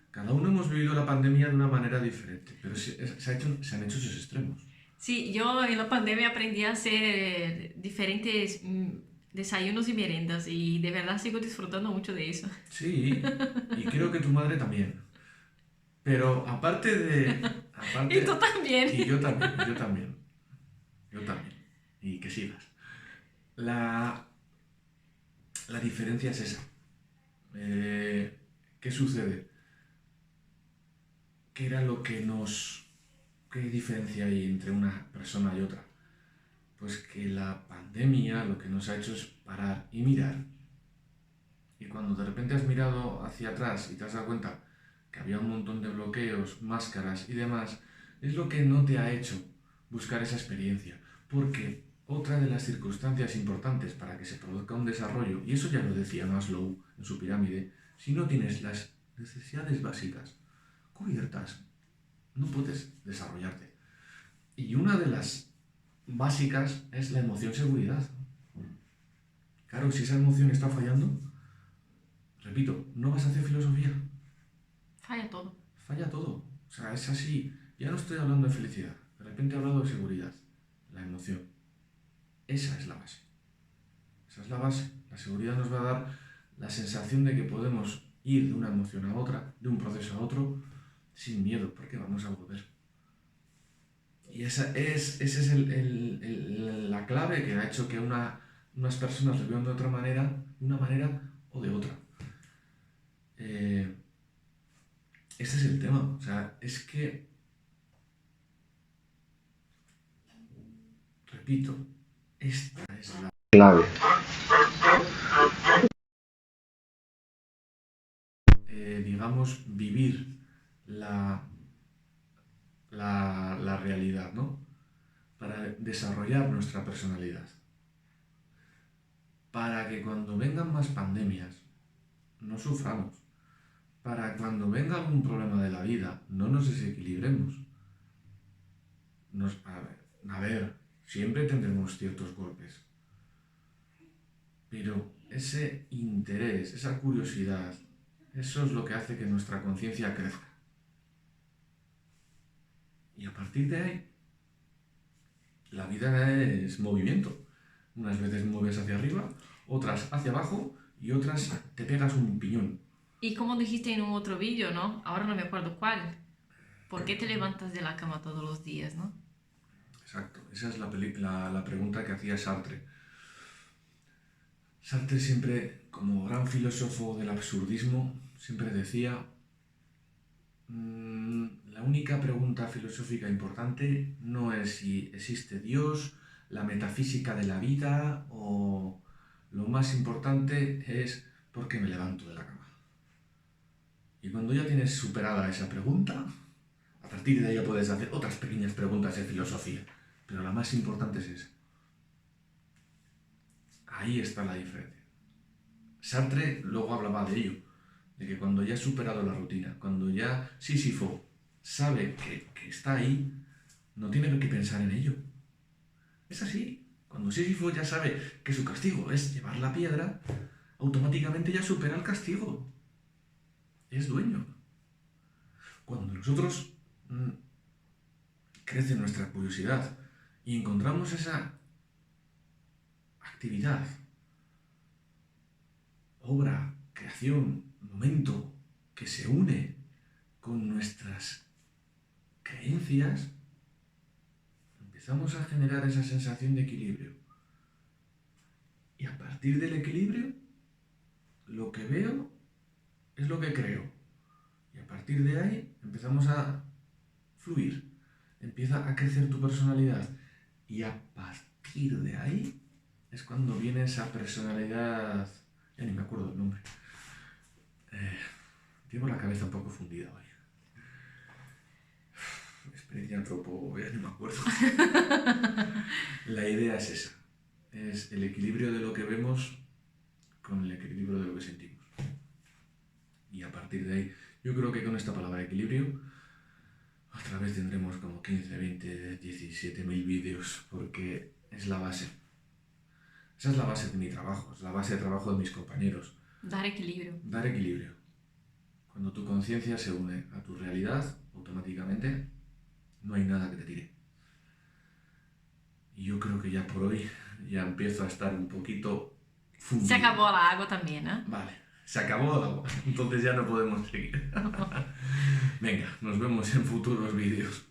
[SPEAKER 2] Cada uno hemos vivido la pandemia de una manera diferente, pero se han hecho esos extremos.
[SPEAKER 1] Sí, yo en la pandemia aprendí a hacer diferentes desayunos y meriendas y de verdad sigo disfrutando mucho de eso.
[SPEAKER 2] Sí, y creo que tu madre también. Pero aparte de...
[SPEAKER 1] Y tú también.
[SPEAKER 2] Y yo también. Y que sigas. la diferencia es esa. ¿Qué sucede? ¿Qué era lo que ¿Qué diferencia hay entre una persona y otra? Pues que la pandemia lo que nos ha hecho es parar y mirar. Y cuando de repente has mirado hacia atrás y te has dado cuenta que había un montón de bloqueos, máscaras y demás, es lo que no te ha hecho buscar esa experiencia. Porque otra de las circunstancias importantes para que se produzca un desarrollo, y eso ya lo decía Maslow en su pirámide, si no tienes las necesidades básicas cubiertas, no puedes desarrollarte. Y una de las básicas es la emoción seguridad. Claro, si esa emoción está fallando, repito, no vas a hacer filosofía.
[SPEAKER 1] Falla todo.
[SPEAKER 2] Falla todo. O sea, es así. Ya no estoy hablando de felicidad. De repente he hablado de seguridad. La emoción. Esa es la base. Esa es la base. La seguridad nos va a dar la sensación de que podemos ir de una emoción a otra, de un proceso a otro, sin miedo, porque vamos a volver. Y esa es la clave que ha hecho que unas personas lo vean de otra manera, de una manera o de otra. Ese es el tema. O sea, es que, repito, esta es la clave. Digamos, vivir la realidad, ¿no? Para desarrollar nuestra personalidad. Para que cuando vengan más pandemias, no suframos. Para cuando venga algún problema de la vida, no nos desequilibremos. A ver, siempre tendremos ciertos golpes. Pero ese interés, esa curiosidad, eso es lo que hace que nuestra conciencia crezca. Y a partir de ahí, la vida es movimiento. Unas veces mueves hacia arriba, otras hacia abajo y otras te pegas un piñón.
[SPEAKER 1] Y como dijiste en un otro vídeo, ¿no? Ahora no me acuerdo cuál. ¿Por qué te levantas de la cama todos los días, no?
[SPEAKER 2] Exacto. Esa es la pregunta que hacía Sartre. Sartre siempre, como gran filósofo del absurdismo, siempre decía: la única pregunta filosófica importante no es si existe Dios, la metafísica de la vida, o lo más importante es ¿por qué me levanto de la cama? Y cuando ya tienes superada esa pregunta, a partir de ahí ya puedes hacer otras pequeñas preguntas de filosofía, pero la más importante es esa. Ahí está la diferencia. Sartre luego hablaba de ello, de que cuando ya has superado la rutina, cuando ya Sísifo sabe que está ahí, no tiene que pensar en ello. Es así. Cuando Sísifo ya sabe que su castigo es llevar la piedra, automáticamente ya supera el castigo. Es dueño. Cuando nosotros crece nuestra curiosidad y encontramos esa actividad, obra, creación, momento que se une con nuestras creencias, empezamos a generar esa sensación de equilibrio. Y a partir del equilibrio, lo que veo es lo que creo. Y a partir de ahí empezamos a fluir. Empieza a crecer tu personalidad. Y a partir de ahí es cuando viene esa personalidad... Ya ni me acuerdo el nombre. Tengo la cabeza un poco fundida hoy. Experiencia antropóloga, ya ni me acuerdo. La idea es esa. Es el equilibrio de lo que vemos con el equilibrio de lo que sentimos. Y a partir de ahí, yo creo que con esta palabra equilibrio, otra vez tendremos como 15, 20, 17.000 vídeos, porque es la base. Esa es la base de mi trabajo, es la base de trabajo de mis compañeros.
[SPEAKER 1] Dar equilibrio.
[SPEAKER 2] Dar equilibrio. Cuando tu conciencia se une a tu realidad, automáticamente no hay nada que te tire. Y yo creo que ya por hoy ya empiezo a estar un poquito fundido.
[SPEAKER 1] Se acabó la agua también, ¿eh?
[SPEAKER 2] Vale, se acabó el agua, entonces ya no podemos seguir. Venga, nos vemos en futuros vídeos.